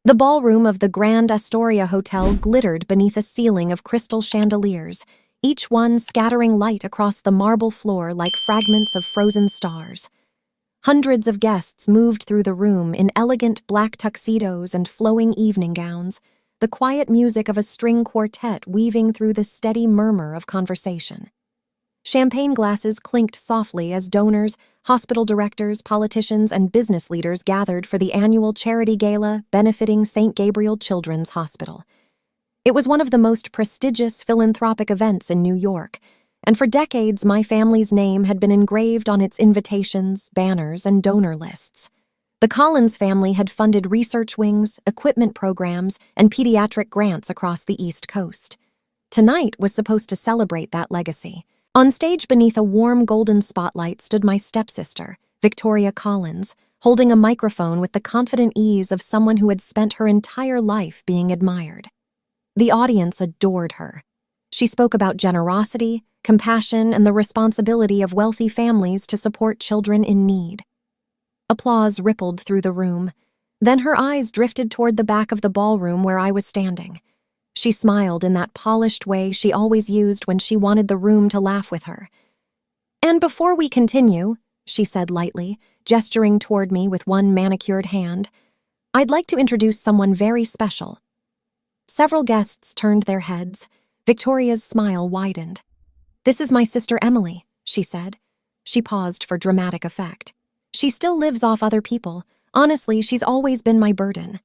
The ballroom of the Grand Astoria Hotel glittered beneath a ceiling of crystal chandeliers, each one scattering light across the marble floor like fragments of frozen stars. Hundreds of guests moved through the room in elegant black tuxedos and flowing evening gowns, the quiet music of a string quartet weaving through the steady murmur of conversation. Champagne glasses clinked softly as donors, hospital directors, politicians, and business leaders gathered for the annual charity gala benefiting St. Gabriel Children's Hospital. It was one of the most prestigious philanthropic events in New York, and for decades my family's name had been engraved on its invitations, banners, and donor lists. The Collins family had funded research wings, equipment programs, and pediatric grants across the East Coast. Tonight was supposed to celebrate that legacy. On stage beneath a warm golden spotlight stood my stepsister, Victoria Collins, holding a microphone with the confident ease of someone who had spent her entire life being admired. The audience adored her. She spoke about generosity, compassion, and the responsibility of wealthy families to support children in need. Applause rippled through the room. Then her eyes drifted toward the back of the ballroom where I was standing. She smiled in that polished way she always used when she wanted the room to laugh with her. "And before we continue," she said lightly, gesturing toward me with one manicured hand, "I'd like to introduce someone very special." Several guests turned their heads. Victoria's smile widened. "This is my sister Emily," she said. She paused for dramatic effect. "She still lives off other people. Honestly, she's always been my burden."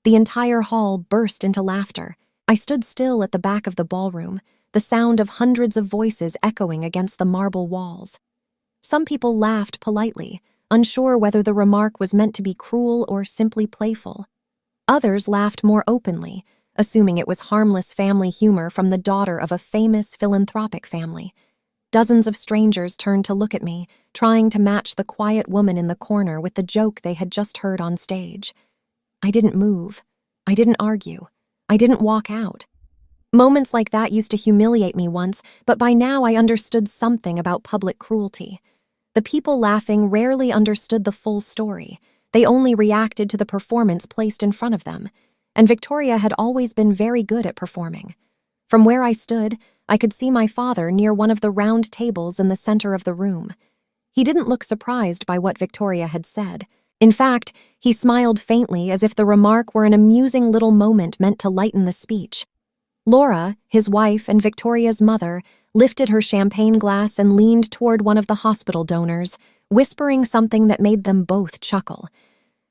The entire hall burst into laughter. I stood still at the back of the ballroom, the sound of hundreds of voices echoing against the marble walls. Some people laughed politely, unsure whether the remark was meant to be cruel or simply playful. Others laughed more openly, assuming it was harmless family humor from the daughter of a famous philanthropic family. Dozens of strangers turned to look at me, trying to match the quiet woman in the corner with the joke they had just heard on stage. I didn't move. I didn't argue. I didn't walk out. Moments like that used to humiliate me once, but by now I understood something about public cruelty. The people laughing rarely understood the full story. They only reacted to the performance placed in front of them, and Victoria had always been very good at performing. From where I stood, I could see my father near one of the round tables in the center of the room. He didn't look surprised by what Victoria had said. In fact, he smiled faintly as if the remark were an amusing little moment meant to lighten the speech. Laura, his wife and Victoria's mother, lifted her champagne glass and leaned toward one of the hospital donors, whispering something that made them both chuckle.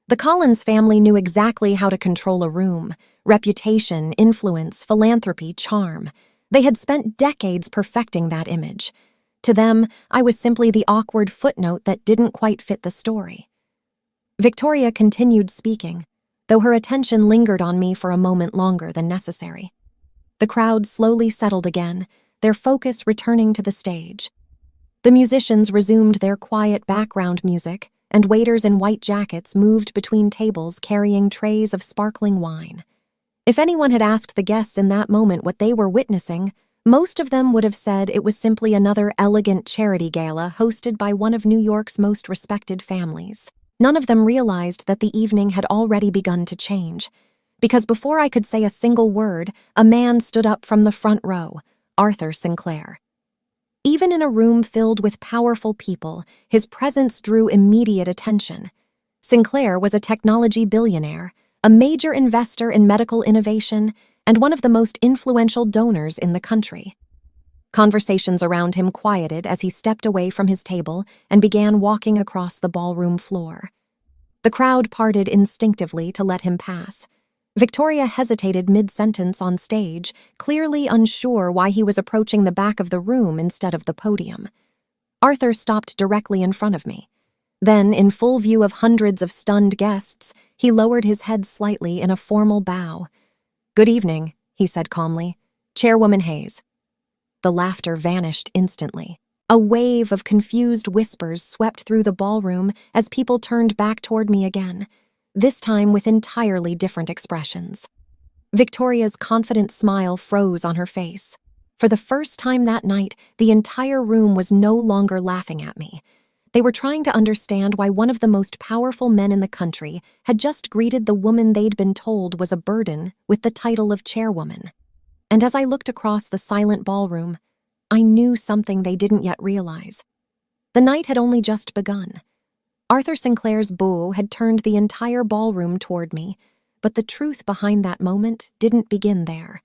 The Collins family knew exactly how to control a room: reputation, influence, philanthropy, charm. They had spent decades perfecting that image. To them, I was simply the awkward footnote that didn't quite fit the story. Victoria continued speaking, though her attention lingered on me for a moment longer than necessary. The crowd slowly settled again, their focus returning to the stage. The musicians resumed their quiet background music, and waiters in white jackets moved between tables carrying trays of sparkling wine. If anyone had asked the guests in that moment what they were witnessing, most of them would have said it was simply another elegant charity gala hosted by one of New York's most respected families. None of them realized that the evening had already begun to change, because before I could say a single word, a man stood up from the front row, Arthur Sinclair. Even in a room filled with powerful people, his presence drew immediate attention. Sinclair was a technology billionaire, a major investor in medical innovation, and one of the most influential donors in the country. Conversations around him quieted as he stepped away from his table and began walking across the ballroom floor. The crowd parted instinctively to let him pass. Victoria hesitated mid-sentence on stage, clearly unsure why he was approaching the back of the room instead of the podium. Arthur stopped directly in front of me. Then, in full view of hundreds of stunned guests, he lowered his head slightly in a formal bow. "Good evening," he said calmly. "Chairwoman Haeys." The laughter vanished instantly. A wave of confused whispers swept through the ballroom as people turned back toward me again, this time with entirely different expressions. Victoria's confident smile froze on her face. For the first time that night, the entire room was no longer laughing at me. They were trying to understand why one of the most powerful men in the country had just greeted the woman they'd been told was a burden with the title of chairwoman. And as I looked across the silent ballroom, I knew something they didn't yet realize. The night had only just begun. Arthur Sinclair's bow had turned the entire ballroom toward me, but the truth behind that moment didn't begin there.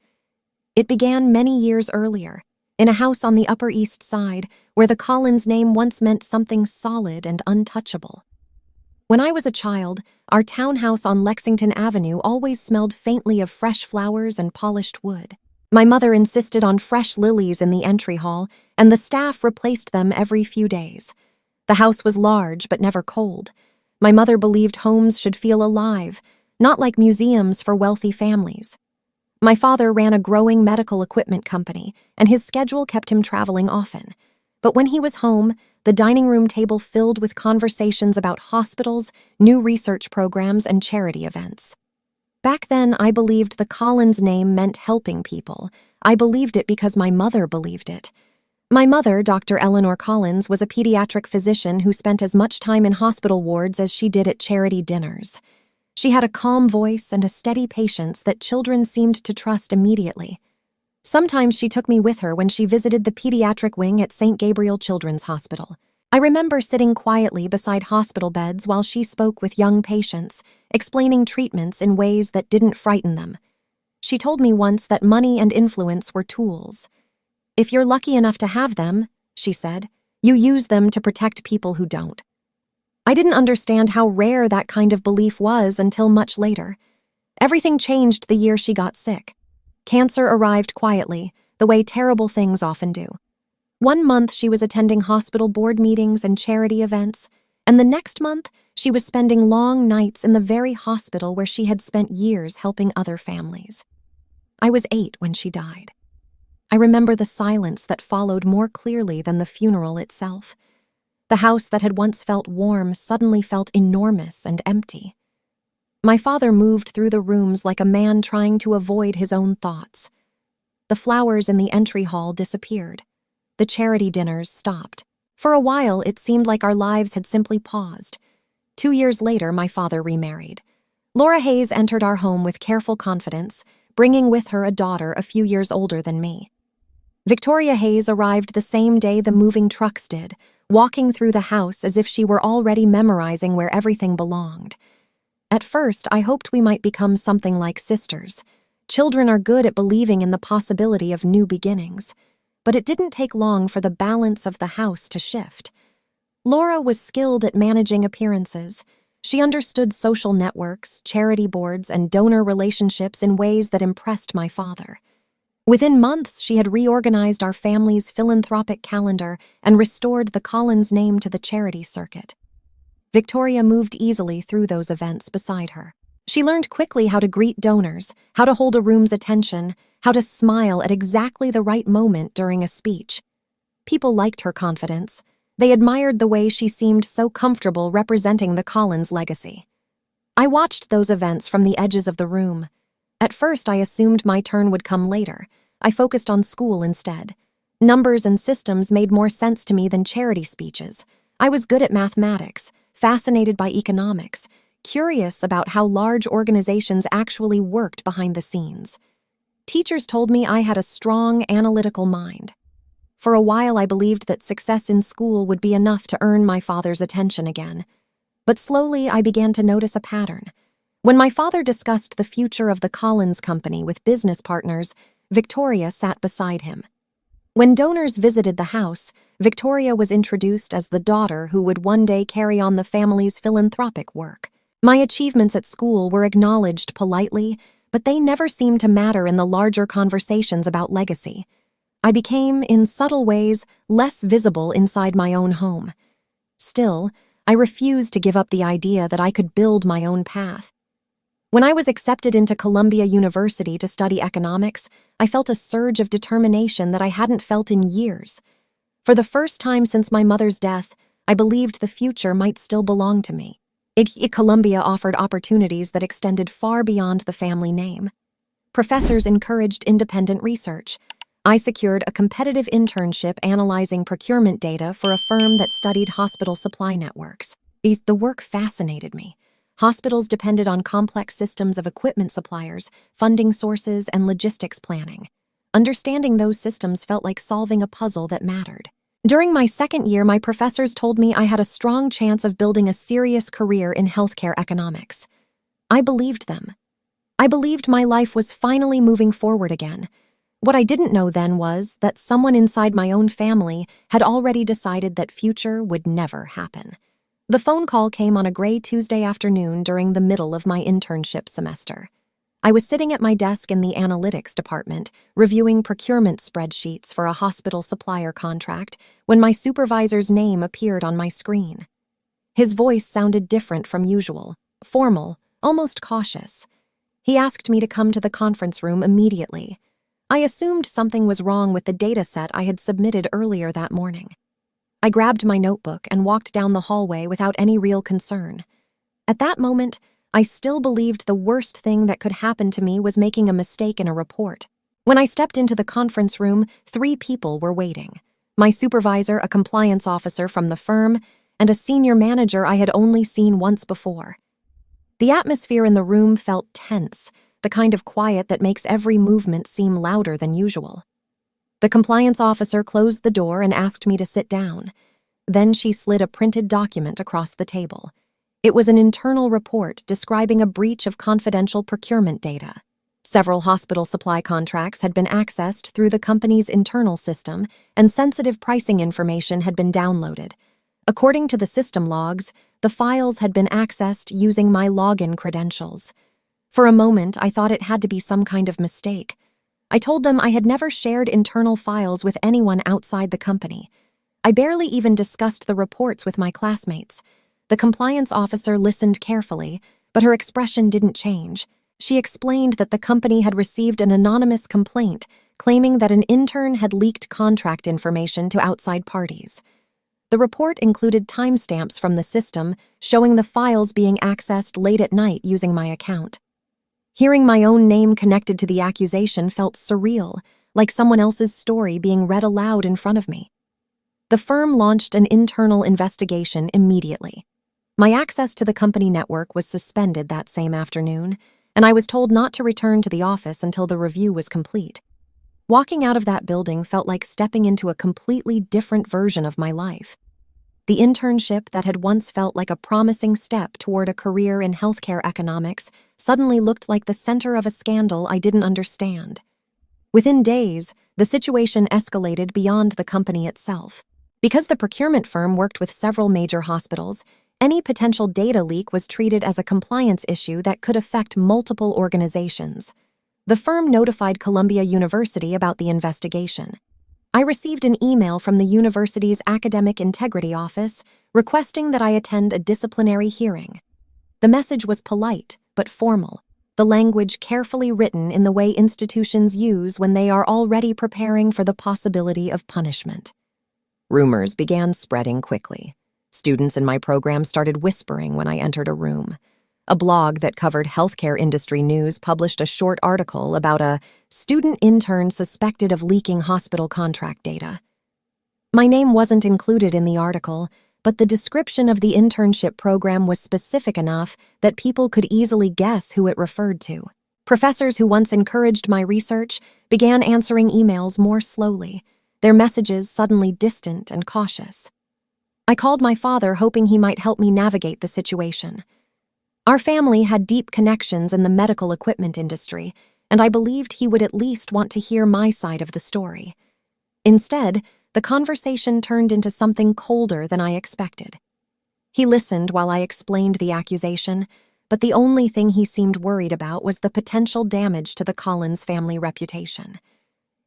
It began many years earlier, in a house on the Upper East Side, where the Collins name once meant something solid and untouchable. When I was a child, our townhouse on Lexington Avenue always smelled faintly of fresh flowers and polished wood. My mother insisted on fresh lilies in the entry hall, and the staff replaced them every few days. The house was large but never cold. My mother believed homes should feel alive, not like museums for wealthy families. My father ran a growing medical equipment company, and his schedule kept him traveling often. But when he was home, the dining room table filled with conversations about hospitals, new research programs, and charity events. Back then, I believed the Collins name meant helping people. I believed it because my mother believed it. My mother, Dr. Eleanor Collins, was a pediatric physician who spent as much time in hospital wards as she did at charity dinners. She had a calm voice and a steady patience that children seemed to trust immediately. Sometimes she took me with her when she visited the pediatric wing at St. Gabriel Children's Hospital. I remember sitting quietly beside hospital beds while she spoke with young patients, explaining treatments in ways that didn't frighten them. She told me once that money and influence were tools. If you're lucky enough to have them, she said, you use them to protect people who don't. I didn't understand how rare that kind of belief was until much later. Everything changed the year she got sick. Cancer arrived quietly, the way terrible things often do. 1 month she was attending hospital board meetings and charity events, and the next month she was spending long nights in the very hospital where she had spent years helping other families. I was 8 when she died. I remember the silence that followed more clearly than the funeral itself. The house that had once felt warm suddenly felt enormous and empty. My father moved through the rooms like a man trying to avoid his own thoughts. The flowers in the entry hall disappeared. The charity dinners stopped. For a while, it seemed like our lives had simply paused. 2 years later, my father remarried. Laura Haeys entered our home with careful confidence, bringing with her a daughter a few years older than me. Victoria Haeys arrived the same day the moving trucks did, walking through the house as if she were already memorizing where everything belonged. At first, I hoped we might become something like sisters. Children are good at believing in the possibility of new beginnings. But it didn't take long for the balance of the house to shift. Laura was skilled at managing appearances. She understood social networks, charity boards, and donor relationships in ways that impressed my father. Within months, she had reorganized our family's philanthropic calendar and restored the Collins name to the charity circuit. Victoria moved easily through those events beside her. She learned quickly how to greet donors, how to hold a room's attention, how to smile at exactly the right moment during a speech. People liked her confidence. They admired the way she seemed so comfortable representing the Collins legacy. I watched those events from the edges of the room. At first, I assumed my turn would come later. I focused on school instead. Numbers and systems made more sense to me than charity speeches. I was good at mathematics, fascinated by economics, curious about how large organizations actually worked behind the scenes. Teachers told me I had a strong, analytical mind. For a while, I believed that success in school would be enough to earn my father's attention again. But slowly, I began to notice a pattern. When my father discussed the future of the Collins Company with business partners, Victoria sat beside him. When donors visited the house, Victoria was introduced as the daughter who would one day carry on the family's philanthropic work. My achievements at school were acknowledged politely, but they never seemed to matter in the larger conversations about legacy. I became, in subtle ways, less visible inside my own home. Still, I refused to give up the idea that I could build my own path. When I was accepted into Columbia University to study economics, I felt a surge of determination that I hadn't felt in years. For the first time since my mother's death, I believed the future might still belong to me. Columbia offered opportunities that extended far beyond the family name. Professors encouraged independent research. I secured a competitive internship analyzing procurement data for a firm that studied hospital supply networks. The work fascinated me. Hospitals depended on complex systems of equipment suppliers, funding sources, and logistics planning. Understanding those systems felt like solving a puzzle that mattered. During my second year, my professors told me I had a strong chance of building a serious career in healthcare economics. I believed them. I believed my life was finally moving forward again. What I didn't know then was that someone inside my own family had already decided that future would never happen. The phone call came on a gray Tuesday afternoon during the middle of my internship semester. I was sitting at my desk in the analytics department, reviewing procurement spreadsheets for a hospital supplier contract, when my supervisor's name appeared on my screen. His voice sounded different from usual, formal, almost cautious. He asked me to come to the conference room immediately. I assumed something was wrong with the data set I had submitted earlier that morning. I grabbed my notebook and walked down the hallway without any real concern. At that moment, I still believed the worst thing that could happen to me was making a mistake in a report. When I stepped into the conference room, 3 people were waiting. My supervisor, a compliance officer from the firm, and a senior manager I had only seen once before. The atmosphere in the room felt tense, the kind of quiet that makes every movement seem louder than usual. The compliance officer closed the door and asked me to sit down. Then she slid a printed document across the table. It was an internal report describing a breach of confidential procurement data. Several hospital supply contracts had been accessed through the company's internal system, and sensitive pricing information had been downloaded. According to the system logs, the files had been accessed using my login credentials. For a moment, I thought it had to be some kind of mistake. I told them I had never shared internal files with anyone outside the company. I barely even discussed the reports with my classmates. The compliance officer listened carefully, but her expression didn't change. She explained that the company had received an anonymous complaint claiming that an intern had leaked contract information to outside parties. The report included timestamps from the system showing the files being accessed late at night using my account. Hearing my own name connected to the accusation felt surreal, like someone else's story being read aloud in front of me. The firm launched an internal investigation immediately. My access to the company network was suspended that same afternoon, and I was told not to return to the office until the review was complete. Walking out of that building felt like stepping into a completely different version of my life. The internship that had once felt like a promising step toward a career in healthcare economics suddenly looked like the center of a scandal I didn't understand. Within days, the situation escalated beyond the company itself. Because the procurement firm worked with several major hospitals, any potential data leak was treated as a compliance issue that could affect multiple organizations. The firm notified Columbia University about the investigation. I received an email from the university's Academic Integrity Office requesting that I attend a disciplinary hearing. The message was polite but formal, the language carefully written in the way institutions use when they are already preparing for the possibility of punishment. Rumors began spreading quickly. Students in my program started whispering when I entered a room. A blog that covered healthcare industry news published a short article about a student intern suspected of leaking hospital contract data. My name wasn't included in the article, but the description of the internship program was specific enough that people could easily guess who it referred to. Professors who once encouraged my research began answering emails more slowly, their messages suddenly distant and cautious. I called my father, hoping he might help me navigate the situation. Our family had deep connections in the medical equipment industry, and I believed he would at least want to hear my side of the story. Instead, the conversation turned into something colder than I expected. He listened while I explained the accusation, but the only thing he seemed worried about was the potential damage to the Collins family reputation.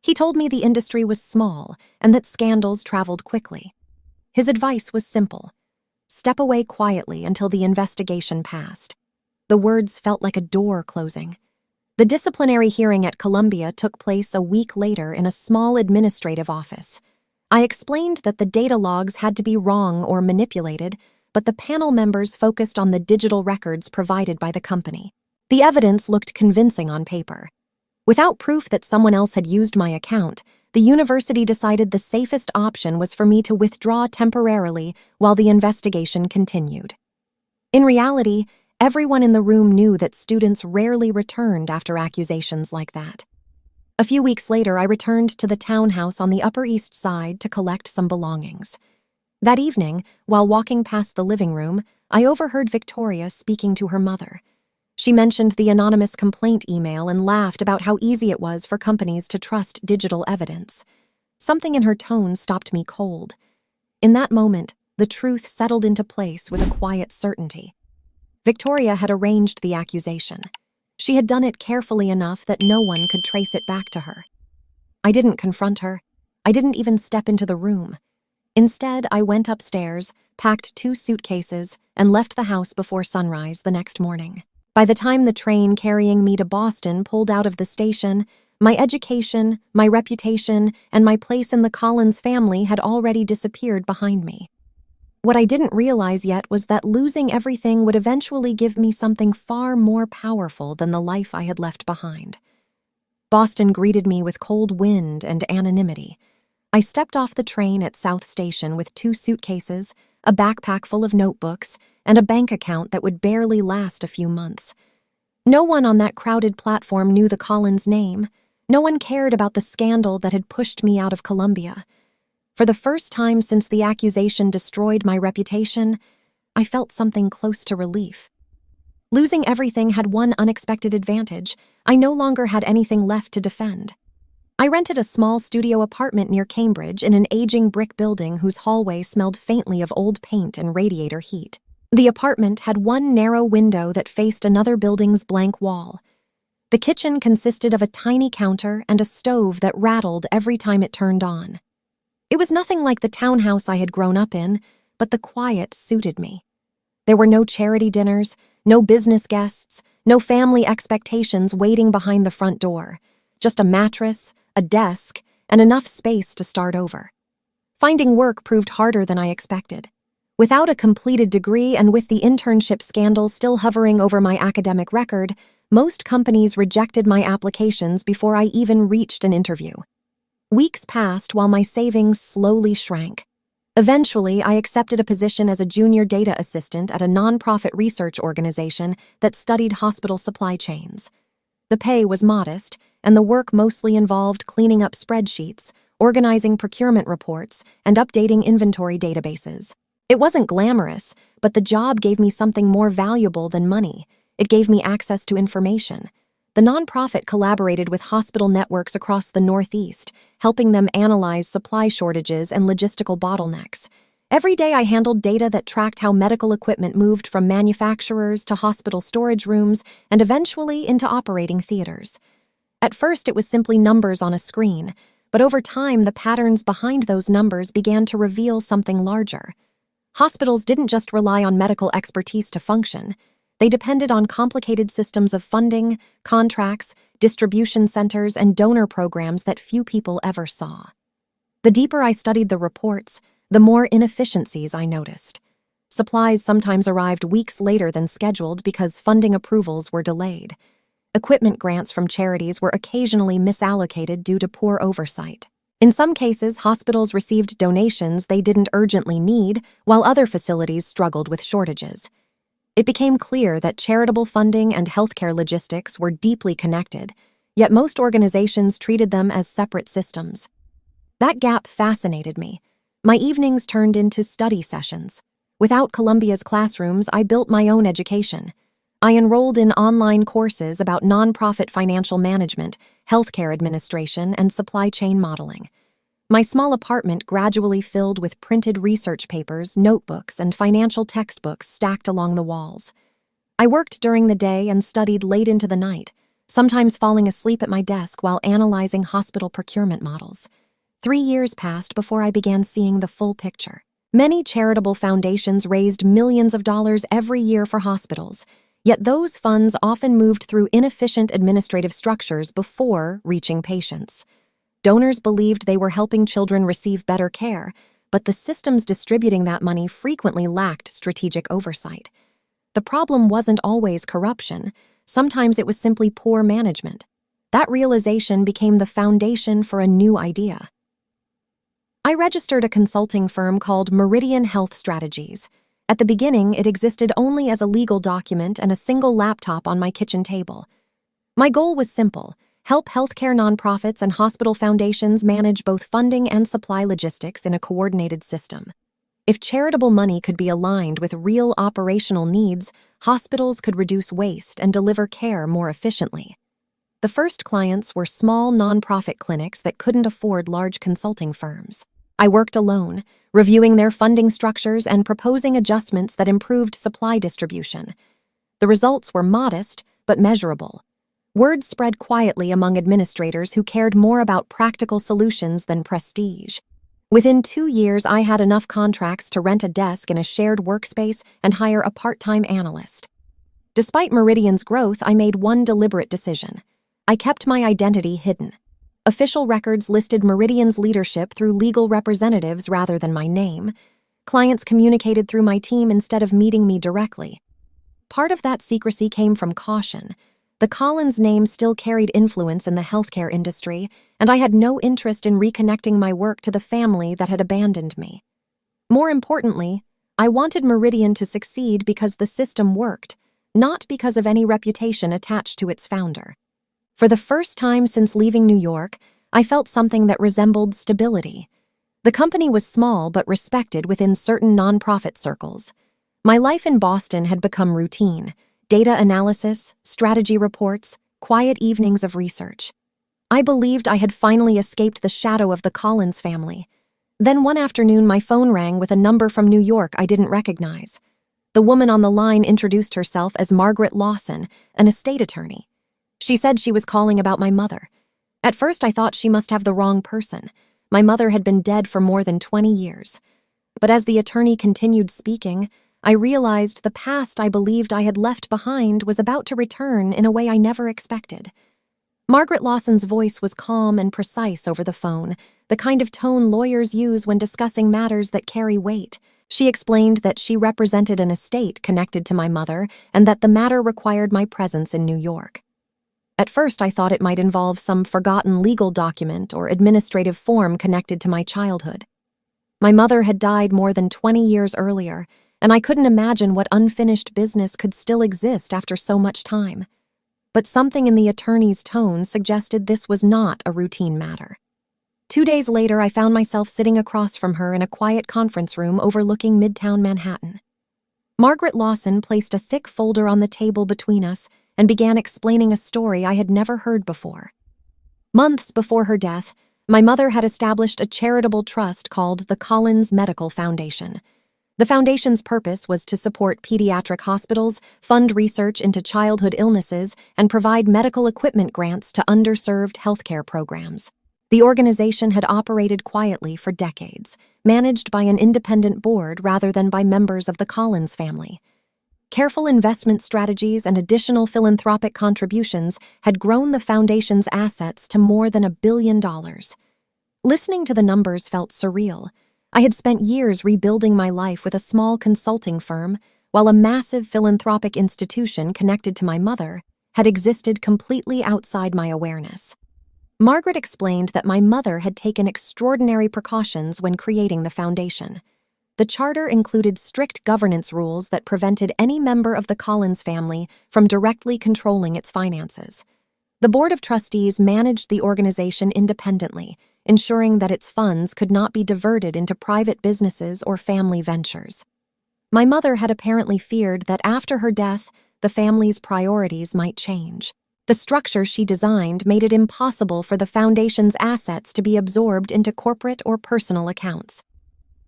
He told me the industry was small and that scandals traveled quickly. His advice was simple: step away quietly until the investigation passed. The words felt like a door closing. The disciplinary hearing at Columbia took place a week later in a small administrative office. I explained that the data logs had to be wrong or manipulated, but the panel members focused on the digital records provided by the company. The evidence looked convincing on paper. Without proof that someone else had used my account, the university decided the safest option was for me to withdraw temporarily while the investigation continued. In reality, everyone in the room knew that students rarely returned after accusations like that. A few weeks later, I returned to the townhouse on the Upper East Side to collect some belongings. That evening, while walking past the living room, I overheard Victoria speaking to her mother. She mentioned the anonymous complaint email and laughed about how easy it was for companies to trust digital evidence. Something in her tone stopped me cold. In that moment, the truth settled into place with a quiet certainty. Victoria had arranged the accusation. She had done it carefully enough that no one could trace it back to her. I didn't confront her. I didn't even step into the room. Instead, I went upstairs, packed 2 suitcases, and left the house before sunrise the next morning. By the time the train carrying me to Boston pulled out of the station, my education, my reputation, and my place in the Collins family had already disappeared behind me. What I didn't realize yet was that losing everything would eventually give me something far more powerful than the life I had left behind. Boston greeted me with cold wind and anonymity. I stepped off the train at South Station with 2 suitcases, a backpack full of notebooks, and a bank account that would barely last a few months. No one on that crowded platform knew the Collins name. No one cared about the scandal that had pushed me out of Columbia. For the first time since the accusation destroyed my reputation, I felt something close to relief. Losing everything had one unexpected advantage. I no longer had anything left to defend. I rented a small studio apartment near Cambridge in an aging brick building whose hallway smelled faintly of old paint and radiator heat. The apartment had one narrow window that faced another building's blank wall. The kitchen consisted of a tiny counter and a stove that rattled every time it turned on. It was nothing like the townhouse I had grown up in, but the quiet suited me. There were no charity dinners, no business guests, no family expectations waiting behind the front door. Just a mattress, a desk, and enough space to start over. Finding work proved harder than I expected. Without a completed degree and with the internship scandal still hovering over my academic record, most companies rejected my applications before I even reached an interview. Weeks passed while my savings slowly shrank. Eventually, I accepted a position as a junior data assistant at a nonprofit research organization that studied hospital supply chains. The pay was modest, and the work mostly involved cleaning up spreadsheets, organizing procurement reports, and updating inventory databases. It wasn't glamorous, but the job gave me something more valuable than money. It gave me access to information. The nonprofit collaborated with hospital networks across the Northeast, helping them analyze supply shortages and logistical bottlenecks. Every day I handled data that tracked how medical equipment moved from manufacturers to hospital storage rooms and eventually into operating theaters. At first it was simply numbers on a screen, but over time the patterns behind those numbers began to reveal something larger. Hospitals didn't just rely on medical expertise to function. They depended on complicated systems of funding, contracts, distribution centers, and donor programs that few people ever saw. The deeper I studied the reports, the more inefficiencies I noticed. Supplies sometimes arrived weeks later than scheduled because funding approvals were delayed. Equipment grants from charities were occasionally misallocated due to poor oversight. In some cases, hospitals received donations they didn't urgently need, while other facilities struggled with shortages. It became clear that charitable funding and healthcare logistics were deeply connected, yet most organizations treated them as separate systems. That gap fascinated me. My evenings turned into study sessions. Without Columbia's classrooms, I built my own education. I enrolled in online courses about nonprofit financial management, healthcare administration, and supply chain modeling. My small apartment gradually filled with printed research papers, notebooks, and financial textbooks stacked along the walls. I worked during the day and studied late into the night, sometimes falling asleep at my desk while analyzing hospital procurement models. 3 years passed before I began seeing the full picture. Many charitable foundations raised millions of dollars every year for hospitals, yet those funds often moved through inefficient administrative structures before reaching patients. Donors believed they were helping children receive better care, but the systems distributing that money frequently lacked strategic oversight. The problem wasn't always corruption. Sometimes it was simply poor management. That realization became the foundation for a new idea. I registered a consulting firm called Meridian Health Strategies. At the beginning, it existed only as a legal document and a single laptop on my kitchen table. My goal was simple: help healthcare nonprofits and hospital foundations manage both funding and supply logistics in a coordinated system. If charitable money could be aligned with real operational needs, hospitals could reduce waste and deliver care more efficiently. The first clients were small nonprofit clinics that couldn't afford large consulting firms. I worked alone, reviewing their funding structures and proposing adjustments that improved supply distribution. The results were modest, but measurable. Word spread quietly among administrators who cared more about practical solutions than prestige. Within 2 years, I had enough contracts to rent a desk in a shared workspace and hire a part-time analyst. Despite Meridian's growth, I made one deliberate decision. I kept my identity hidden. Official records listed Meridian's leadership through legal representatives rather than my name. Clients communicated through my team instead of meeting me directly. Part of that secrecy came from caution. The Collins name still carried influence in the healthcare industry, and I had no interest in reconnecting my work to the family that had abandoned me. More importantly, I wanted Meridian to succeed because the system worked, not because of any reputation attached to its founder. For the first time since leaving New York, I felt something that resembled stability. The company was small but respected within certain nonprofit circles. My life in Boston had become routine: data analysis, strategy reports, quiet evenings of research. I believed I had finally escaped the shadow of the Collins family. Then one afternoon, my phone rang with a number from New York I didn't recognize. The woman on the line introduced herself as Margaret Lawson, an estate attorney. She said she was calling about my mother. At first, I thought she must have the wrong person. My mother had been dead for more than 20 years. But as the attorney continued speaking, I realized the past I believed I had left behind was about to return in a way I never expected. Margaret Lawson's voice was calm and precise over the phone, the kind of tone lawyers use when discussing matters that carry weight. She explained that she represented an estate connected to my mother and that the matter required my presence in New York. At first, I thought it might involve some forgotten legal document or administrative form connected to my childhood. My mother had died more than 20 years earlier, and I couldn't imagine what unfinished business could still exist after so much time. But something in the attorney's tone suggested this was not a routine matter. 2 days later, I found myself sitting across from her in a quiet conference room overlooking Midtown Manhattan. Margaret Lawson placed a thick folder on the table between us and began explaining a story I had never heard before. Months before her death, my mother had established a charitable trust called the Collins Medical Foundation. The foundation's purpose was to support pediatric hospitals, fund research into childhood illnesses, and provide medical equipment grants to underserved healthcare programs. The organization had operated quietly for decades, managed by an independent board rather than by members of the Collins family. Careful investment strategies and additional philanthropic contributions had grown the foundation's assets to more than $1 billion. Listening to the numbers felt surreal. I had spent years rebuilding my life with a small consulting firm, while a massive philanthropic institution connected to my mother had existed completely outside my awareness. Margaret explained that my mother had taken extraordinary precautions when creating the foundation. The charter included strict governance rules that prevented any member of the Collins family from directly controlling its finances. The Board of Trustees managed the organization independently, ensuring that its funds could not be diverted into private businesses or family ventures. My mother had apparently feared that after her death, the family's priorities might change. The structure she designed made it impossible for the foundation's assets to be absorbed into corporate or personal accounts.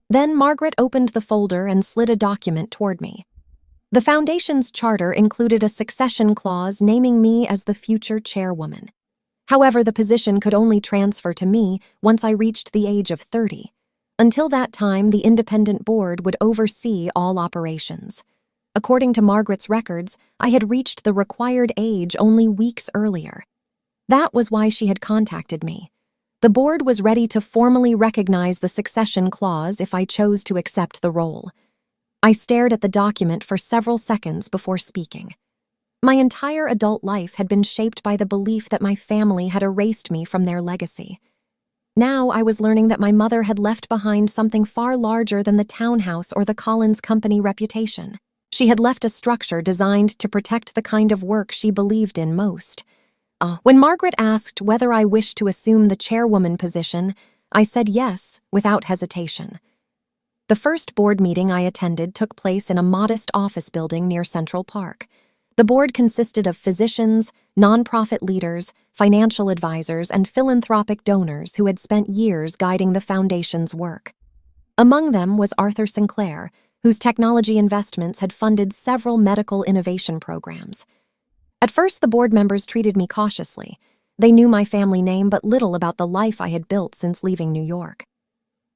Then Margaret opened the folder and slid a document toward me. The foundation's charter included a succession clause naming me as the future chairwoman. However, the position could only transfer to me once I reached the age of 30. Until that time, the independent board would oversee all operations. According to Margaret's records, I had reached the required age only weeks earlier. That was why she had contacted me. The board was ready to formally recognize the succession clause if I chose to accept the role. I stared at the document for several seconds before speaking. My entire adult life had been shaped by the belief that my family had erased me from their legacy. Now I was learning that my mother had left behind something far larger than the townhouse or the Collins Company reputation. She had left a structure designed to protect the kind of work she believed in most. When Margaret asked whether I wished to assume the chairwoman position, I said yes, without hesitation. The first board meeting I attended took place in a modest office building near Central Park. The board consisted of physicians, nonprofit leaders, financial advisors, and philanthropic donors who had spent years guiding the foundation's work. Among them was Arthur Sinclair, whose technology investments had funded several medical innovation programs. At first, the board members treated me cautiously. They knew my family name but little about the life I had built since leaving New York.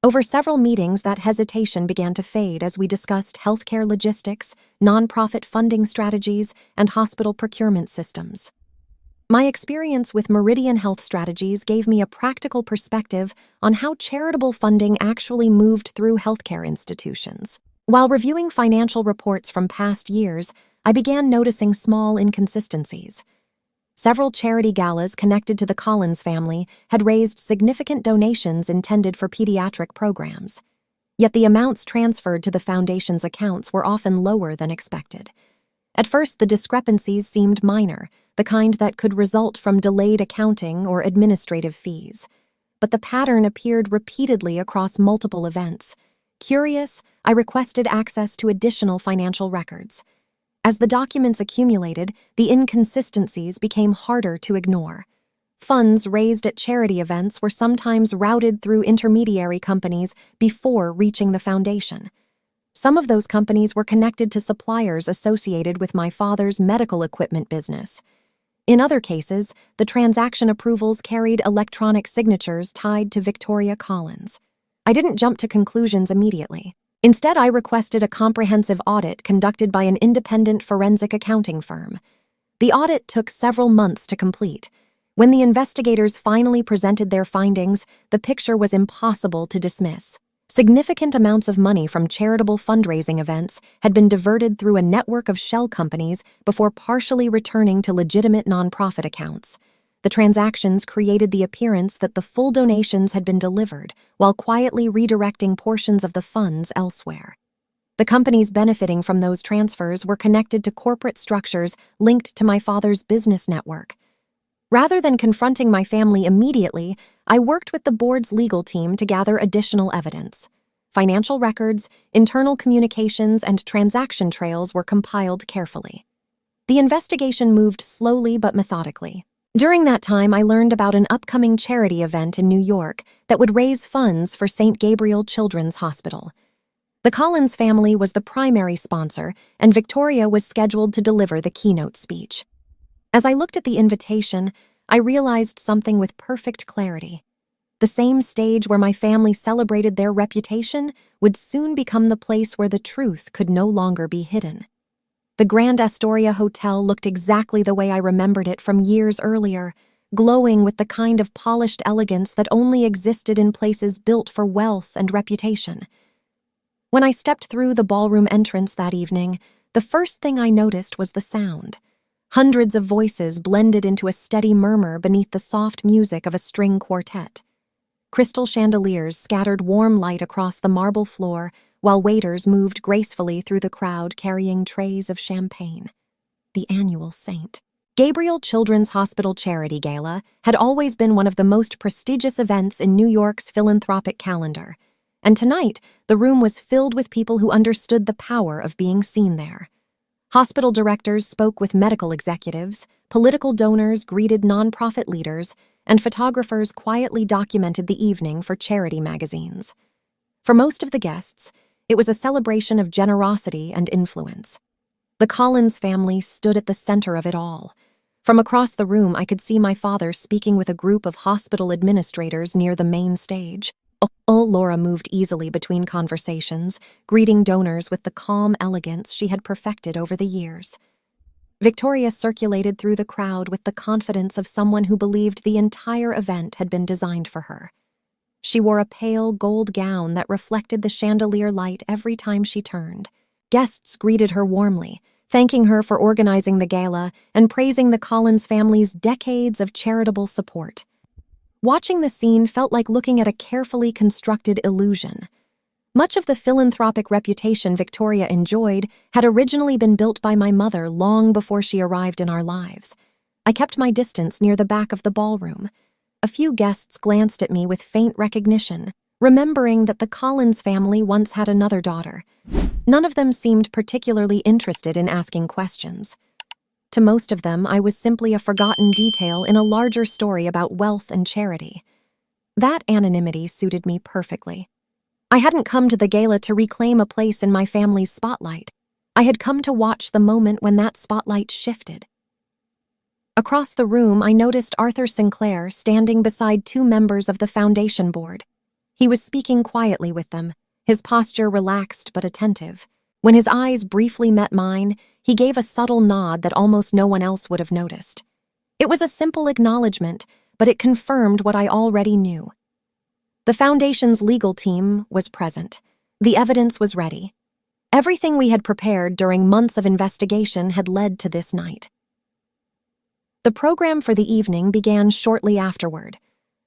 Over several meetings, that hesitation began to fade as we discussed healthcare logistics, nonprofit funding strategies, and hospital procurement systems. My experience with Meridian Health Strategies gave me a practical perspective on how charitable funding actually moved through healthcare institutions. While reviewing financial reports from past years, I began noticing small inconsistencies. Several charity galas connected to the Collins family had raised significant donations intended for pediatric programs. Yet the amounts transferred to the foundation's accounts were often lower than expected. At first, the discrepancies seemed minor, the kind that could result from delayed accounting or administrative fees. But the pattern appeared repeatedly across multiple events. Curious, I requested access to additional financial records. As the documents accumulated, the inconsistencies became harder to ignore. Funds raised at charity events were sometimes routed through intermediary companies before reaching the foundation. Some of those companies were connected to suppliers associated with my father's medical equipment business. In other cases, the transaction approvals carried electronic signatures tied to Victoria Collins. I didn't jump to conclusions immediately. Instead, I requested a comprehensive audit conducted by an independent forensic accounting firm. The audit took several months to complete. When the investigators finally presented their findings, the picture was impossible to dismiss. Significant amounts of money from charitable fundraising events had been diverted through a network of shell companies before partially returning to legitimate nonprofit accounts. The transactions created the appearance that the full donations had been delivered, while quietly redirecting portions of the funds elsewhere. The companies benefiting from those transfers were connected to corporate structures linked to my father's business network. Rather than confronting my family immediately, I worked with the board's legal team to gather additional evidence. Financial records, internal communications, and transaction trails were compiled carefully. The investigation moved slowly but methodically. During that time, I learned about an upcoming charity event in New York that would raise funds for St. Gabriel Children's Hospital. The Collins family was the primary sponsor, and Victoria was scheduled to deliver the keynote speech. As I looked at the invitation, I realized something with perfect clarity. The same stage where my family celebrated their reputation would soon become the place where the truth could no longer be hidden. The Grand Astoria Hotel looked exactly the way I remembered it from years earlier, glowing with the kind of polished elegance that only existed in places built for wealth and reputation. When I stepped through the ballroom entrance that evening, the first thing I noticed was the sound. Hundreds of voices blended into a steady murmur beneath the soft music of a string quartet. Crystal chandeliers scattered warm light across the marble floor, while waiters moved gracefully through the crowd carrying trays of champagne. The annual St. Gabriel Children's Hospital Charity Gala had always been one of the most prestigious events in New York's philanthropic calendar, and tonight the room was filled with people who understood the power of being seen there. Hospital directors spoke with medical executives, political donors greeted nonprofit leaders, and photographers quietly documented the evening for charity magazines. For most of the guests, it was a celebration of generosity and influence. The Collins family stood at the center of it all. From across the room, I could see my father speaking with a group of hospital administrators near the main stage. Laura moved easily between conversations, greeting donors with the calm elegance she had perfected over the years. Victoria circulated through the crowd with the confidence of someone who believed the entire event had been designed for her. She wore a pale gold gown that reflected the chandelier light every time she turned. Guests greeted her warmly, thanking her for organizing the gala and praising the Collins family's decades of charitable support. Watching the scene felt like looking at a carefully constructed illusion. Much of the philanthropic reputation Victoria enjoyed had originally been built by my mother long before she arrived in our lives. I kept my distance near the back of the ballroom. A few guests glanced at me with faint recognition, remembering that the Collins family once had another daughter. None of them seemed particularly interested in asking questions. To most of them, I was simply a forgotten detail in a larger story about wealth and charity. That anonymity suited me perfectly. I hadn't come to the gala to reclaim a place in my family's spotlight. I had come to watch the moment when that spotlight shifted. Across the room, I noticed Arthur Sinclair standing beside two members of the foundation board. He was speaking quietly with them, his posture relaxed but attentive. When his eyes briefly met mine, he gave a subtle nod that almost no one else would have noticed. It was a simple acknowledgement, but it confirmed what I already knew. The foundation's legal team was present. The evidence was ready. Everything we had prepared during months of investigation had led to this night. The program for the evening began shortly afterward.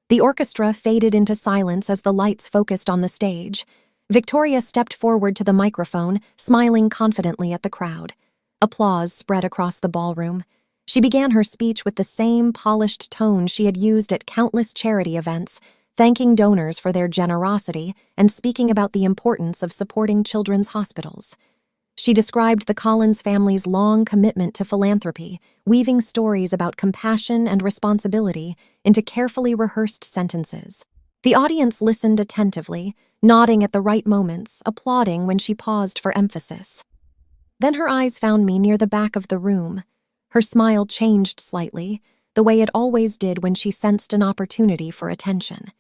The orchestra faded into silence as the lights focused on the stage. Victoria stepped forward to the microphone, smiling confidently at the crowd. Applause spread across the ballroom. She began her speech with the same polished tone she had used at countless charity events, thanking donors for their generosity and speaking about the importance of supporting children's hospitals. She described the Collins family's long commitment to philanthropy, weaving stories about compassion and responsibility into carefully rehearsed sentences. The audience listened attentively, nodding at the right moments, applauding when she paused for emphasis. Then her eyes found me near the back of the room. Her smile changed slightly, the way it always did when she sensed an opportunity for attention.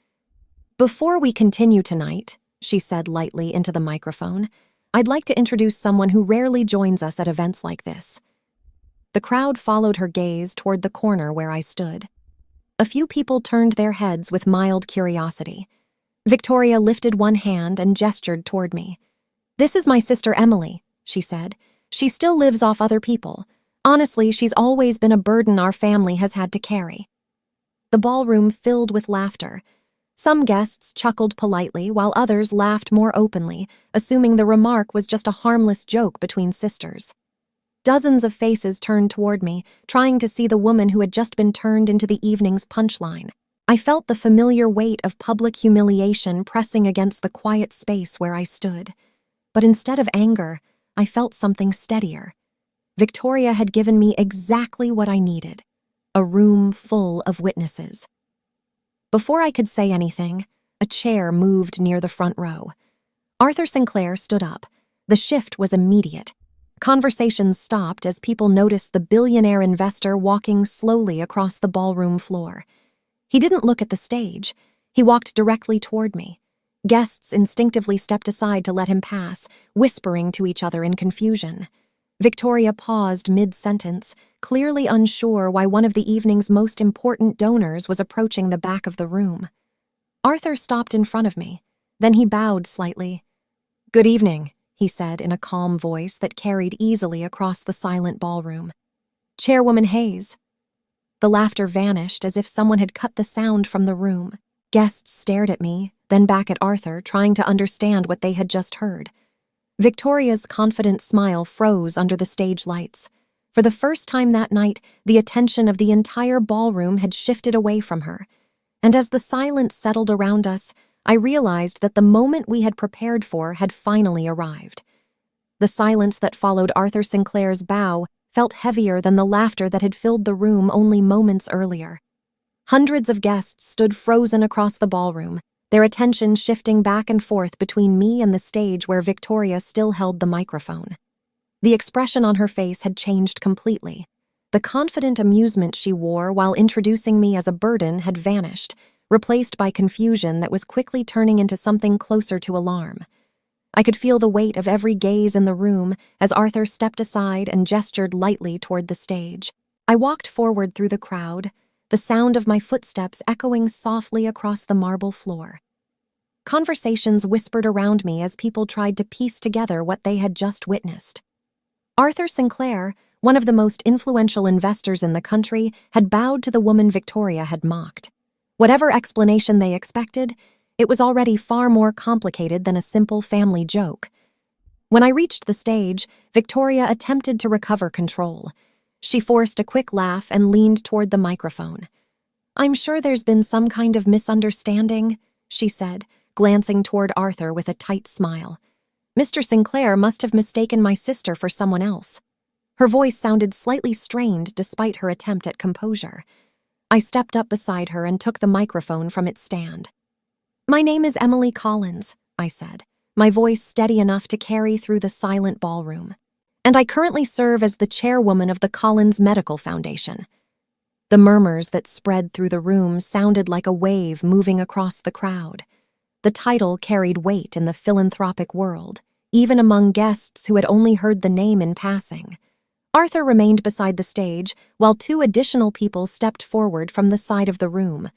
"Before we continue tonight," she said lightly into the microphone, "I'd like to introduce someone who rarely joins us at events like this." The crowd followed her gaze toward the corner where I stood. A few people turned their heads with mild curiosity. Victoria lifted one hand and gestured toward me. "This is my sister Emily," she said. "She still lives off other people. Honestly, she's always been a burden our family has had to carry." The ballroom filled with laughter. Some guests chuckled politely, while others laughed more openly, assuming the remark was just a harmless joke between sisters. Dozens of faces turned toward me, trying to see the woman who had just been turned into the evening's punchline. I felt the familiar weight of public humiliation pressing against the quiet space where I stood. But instead of anger, I felt something steadier. Victoria had given me exactly what I needed: a room full of witnesses. Before I could say anything, a chair moved near the front row. Arthur Sinclair stood up. The shift was immediate. Conversations stopped as people noticed the billionaire investor walking slowly across the ballroom floor. He didn't look at the stage. He walked directly toward me. Guests instinctively stepped aside to let him pass, whispering to each other in confusion. Victoria paused mid-sentence, clearly unsure why one of the evening's most important donors was approaching the back of the room. Arthur stopped in front of me. Then he bowed slightly. "Good evening," he said in a calm voice that carried easily across the silent ballroom. "Chairwoman Haeys." The laughter vanished as if someone had cut the sound from the room. Guests stared at me, then back at Arthur, trying to understand what they had just heard. Victoria's confident smile froze under the stage lights. For the first time that night, the attention of the entire ballroom had shifted away from her. And as the silence settled around us, I realized that the moment we had prepared for had finally arrived. The silence that followed Arthur Sinclair's bow felt heavier than the laughter that had filled the room only moments earlier. Hundreds of guests stood frozen across the ballroom, their attention shifting back and forth between me and the stage where Victoria still held the microphone. The expression on her face had changed completely. The confident amusement she wore while introducing me as a burden had vanished, replaced by confusion that was quickly turning into something closer to alarm. I could feel the weight of every gaze in the room as Arthur stepped aside and gestured lightly toward the stage. I walked forward through the crowd, the sound of my footsteps echoing softly across the marble floor. Conversations whispered around me as people tried to piece together what they had just witnessed. Arthur Sinclair, one of the most influential investors in the country, had bowed to the woman Victoria had mocked. Whatever explanation they expected, it was already far more complicated than a simple family joke. When I reached the stage, Victoria attempted to recover control. She forced a quick laugh and leaned toward the microphone. "I'm sure there's been some kind of misunderstanding," she said, glancing toward Arthur with a tight smile. "Mr. Sinclair must have mistaken my sister for someone else." Her voice sounded slightly strained despite her attempt at composure. I stepped up beside her and took the microphone from its stand. "My name is Emily Collins," I said, my voice steady enough to carry through the silent ballroom. "And I currently serve as the chairwoman of the Collins Medical Foundation." The murmurs that spread through the room sounded like a wave moving across the crowd. The title carried weight in the philanthropic world, even among guests who had only heard the name in passing. Arthur remained beside the stage, while two additional people stepped forward from the side of the room.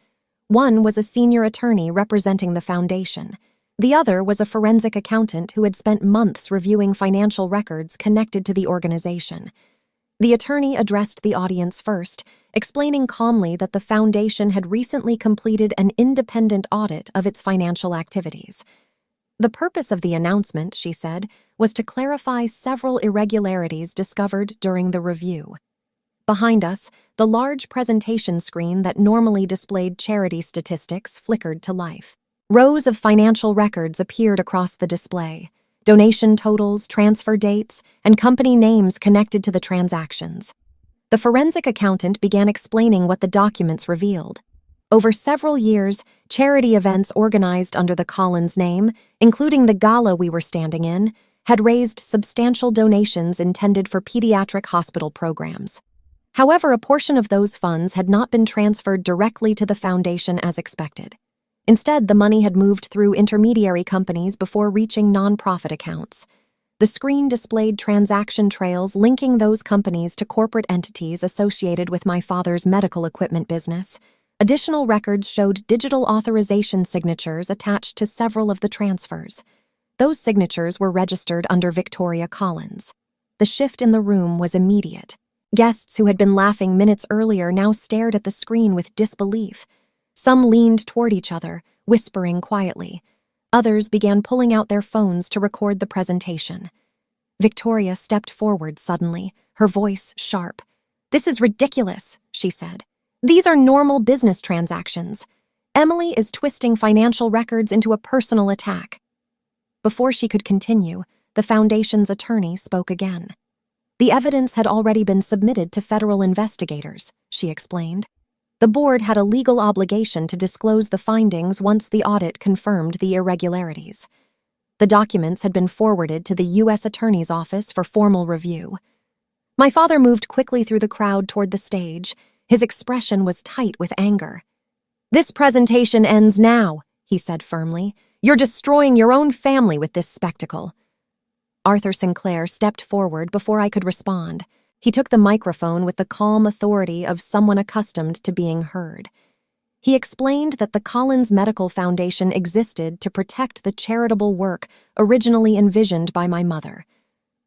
One was a senior attorney representing the foundation. The other was a forensic accountant who had spent months reviewing financial records connected to the organization. The attorney addressed the audience first, explaining calmly that the foundation had recently completed an independent audit of its financial activities. The purpose of the announcement, she said, was to clarify several irregularities discovered during the review. Behind us, the large presentation screen that normally displayed charity statistics flickered to life. Rows of financial records appeared across the display. Donation totals, transfer dates, and company names connected to the transactions. The forensic accountant began explaining what the documents revealed. Over several years, charity events organized under the Collins name, including the gala we were standing in, had raised substantial donations intended for pediatric hospital programs. However, a portion of those funds had not been transferred directly to the foundation as expected. Instead, the money had moved through intermediary companies before reaching nonprofit accounts. The screen displayed transaction trails linking those companies to corporate entities associated with my father's medical equipment business. Additional records showed digital authorization signatures attached to several of the transfers. Those signatures were registered under Victoria Collins. The shift in the room was immediate. Guests who had been laughing minutes earlier now stared at the screen with disbelief. Some leaned toward each other, whispering quietly. Others began pulling out their phones to record the presentation. Victoria stepped forward suddenly, her voice sharp. "This is ridiculous," she said. "These are normal business transactions. Emily is twisting financial records into a personal attack." Before she could continue, the foundation's attorney spoke again. "The evidence had already been submitted to federal investigators," she explained. "The board had a legal obligation to disclose the findings once the audit confirmed the irregularities. The documents had been forwarded to the U.S. Attorney's Office for formal review." My father moved quickly through the crowd toward the stage. His expression was tight with anger. "This presentation ends now," he said firmly. "You're destroying your own family with this spectacle." Arthur Sinclair stepped forward before I could respond. He took the microphone with the calm authority of someone accustomed to being heard. He explained that the Collins Medical Foundation existed to protect the charitable work originally envisioned by my mother.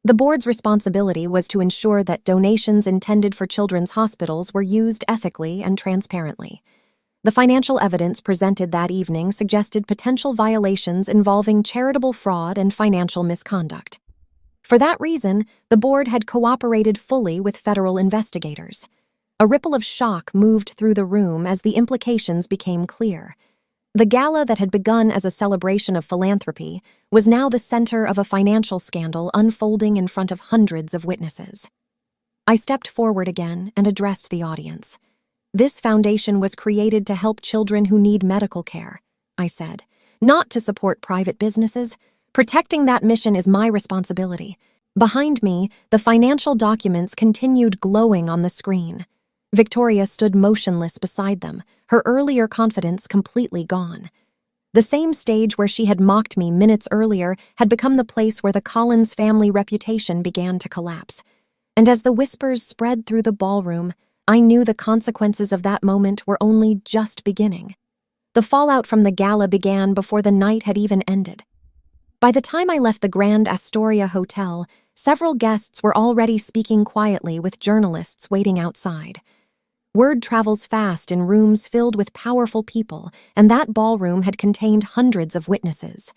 The board's responsibility was to ensure that donations intended for children's hospitals were used ethically and transparently. The financial evidence presented that evening suggested potential violations involving charitable fraud and financial misconduct. For that reason, the board had cooperated fully with federal investigators. A ripple of shock moved through the room as the implications became clear. The gala that had begun as a celebration of philanthropy was now the center of a financial scandal unfolding in front of hundreds of witnesses. I stepped forward again and addressed the audience. "This foundation was created to help children who need medical care," I said, "not to support private businesses. Protecting that mission is my responsibility." Behind me, the financial documents continued glowing on the screen. Victoria stood motionless beside them, her earlier confidence completely gone. The same stage where she had mocked me minutes earlier had become the place where the Collins family reputation began to collapse. And as the whispers spread through the ballroom, I knew the consequences of that moment were only just beginning. The fallout from the gala began before the night had even ended. By the time I left the Grand Astoria Hotel, several guests were already speaking quietly with journalists waiting outside. Word travels fast in rooms filled with powerful people, and that ballroom had contained hundreds of witnesses.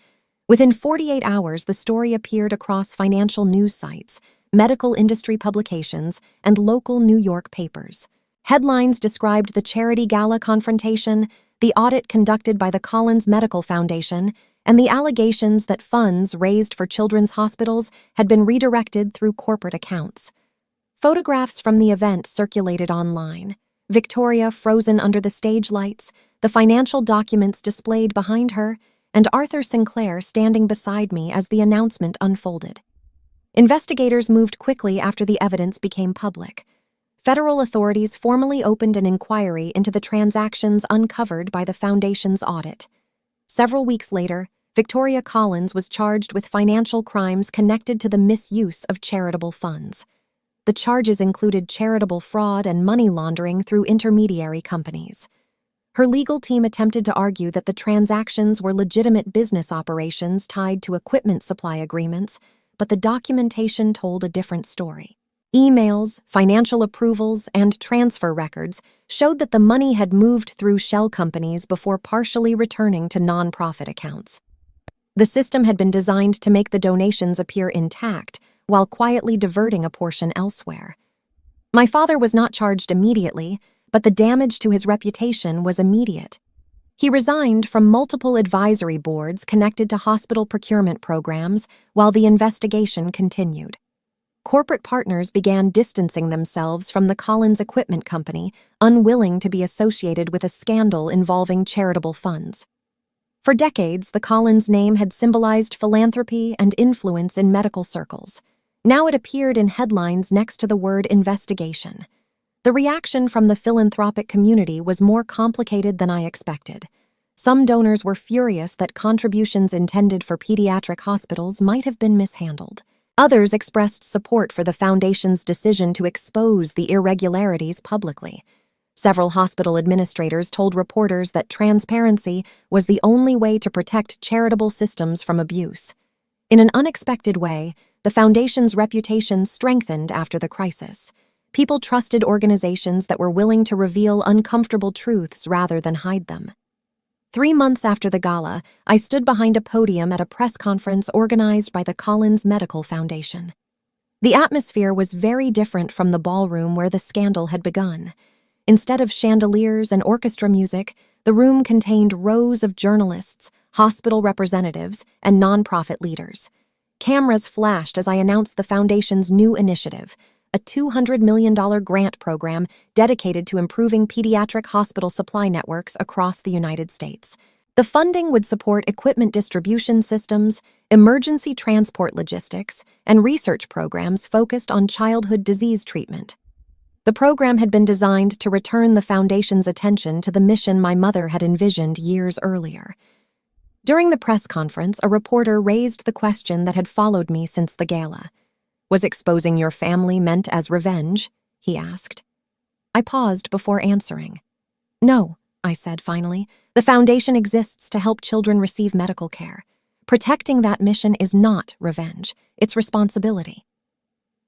Within 48 hours, the story appeared across financial news sites, medical industry publications, and local New York papers. Headlines described the charity gala confrontation, the audit conducted by the Collins Medical Foundation, and the allegations that funds raised for children's hospitals had been redirected through corporate accounts. Photographs from the event circulated online. Victoria frozen under the stage lights, the financial documents displayed behind her, and Arthur Sinclair standing beside me as the announcement unfolded. Investigators moved quickly after the evidence became public. Federal authorities formally opened an inquiry into the transactions uncovered by the Foundation's audit. Several weeks later, Victoria Collins was charged with financial crimes connected to the misuse of charitable funds. The charges included charitable fraud and money laundering through intermediary companies. Her legal team attempted to argue that the transactions were legitimate business operations tied to equipment supply agreements, but the documentation told a different story. Emails, financial approvals, and transfer records showed that the money had moved through shell companies before partially returning to nonprofit accounts. The system had been designed to make the donations appear intact, while quietly diverting a portion elsewhere. My father was not charged immediately, but the damage to his reputation was immediate. He resigned from multiple advisory boards connected to hospital procurement programs while the investigation continued. Corporate partners began distancing themselves from the Collins Equipment Company, unwilling to be associated with a scandal involving charitable funds. For decades, the Collins name had symbolized philanthropy and influence in medical circles. Now it appeared in headlines next to the word investigation. The reaction from the philanthropic community was more complicated than I expected. Some donors were furious that contributions intended for pediatric hospitals might have been mishandled. Others expressed support for the Foundation's decision to expose the irregularities publicly. Several hospital administrators told reporters that transparency was the only way to protect charitable systems from abuse. In an unexpected way, the Foundation's reputation strengthened after the crisis. People trusted organizations that were willing to reveal uncomfortable truths rather than hide them. 3 months after the gala, I stood behind a podium at a press conference organized by the Collins Medical Foundation. The atmosphere was very different from the ballroom where the scandal had begun. Instead of chandeliers and orchestra music, the room contained rows of journalists, hospital representatives, and nonprofit leaders. Cameras flashed as I announced the Foundation's new initiative, a $200 million grant program dedicated to improving pediatric hospital supply networks across the United States. The funding would support equipment distribution systems, emergency transport logistics, and research programs focused on childhood disease treatment. The program had been designed to return the Foundation's attention to the mission my mother had envisioned years earlier. During the press conference, a reporter raised the question that had followed me since the gala. "Was exposing your family meant as revenge?" he asked. I paused before answering. "No," I said finally. "The Foundation exists to help children receive medical care. Protecting that mission is not revenge, it's responsibility."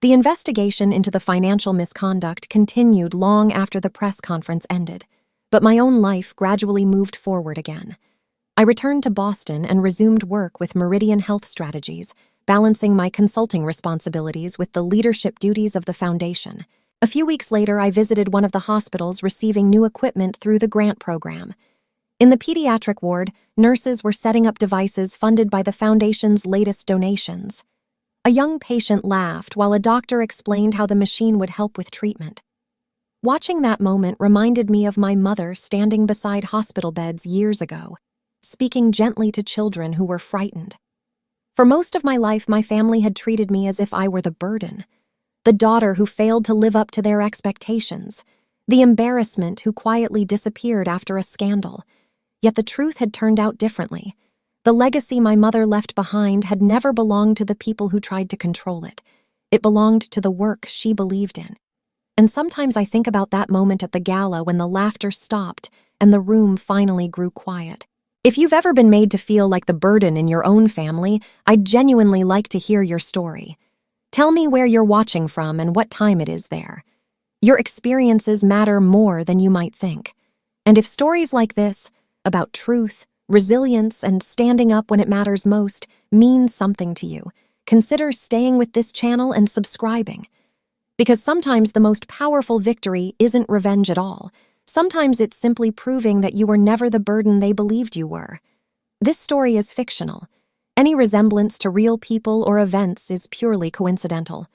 The investigation into the financial misconduct continued long after the press conference ended, but my own life gradually moved forward again. I returned to Boston and resumed work with Meridian Health Strategies, balancing my consulting responsibilities with the leadership duties of the Foundation. A few weeks later, I visited one of the hospitals receiving new equipment through the grant program. In the pediatric ward, nurses were setting up devices funded by the Foundation's latest donations. A young patient laughed while a doctor explained how the machine would help with treatment. Watching that moment reminded me of my mother standing beside hospital beds years ago, speaking gently to children who were frightened. For most of my life, my family had treated me as if I were the burden, the daughter who failed to live up to their expectations, the embarrassment who quietly disappeared after a scandal. Yet the truth had turned out differently. The legacy my mother left behind had never belonged to the people who tried to control it. It belonged to the work she believed in. And sometimes I think about that moment at the gala when the laughter stopped and the room finally grew quiet. If you've ever been made to feel like the burden in your own family, I'd genuinely like to hear your story. Tell me where you're watching from and what time it is there. Your experiences matter more than you might think. And if stories like this, about truth, resilience, and standing up when it matters most, mean something to you, consider staying with this channel and subscribing. Because sometimes the most powerful victory isn't revenge at all. Sometimes it's simply proving that you were never the burden they believed you were. This story is fictional. Any resemblance to real people or events is purely coincidental.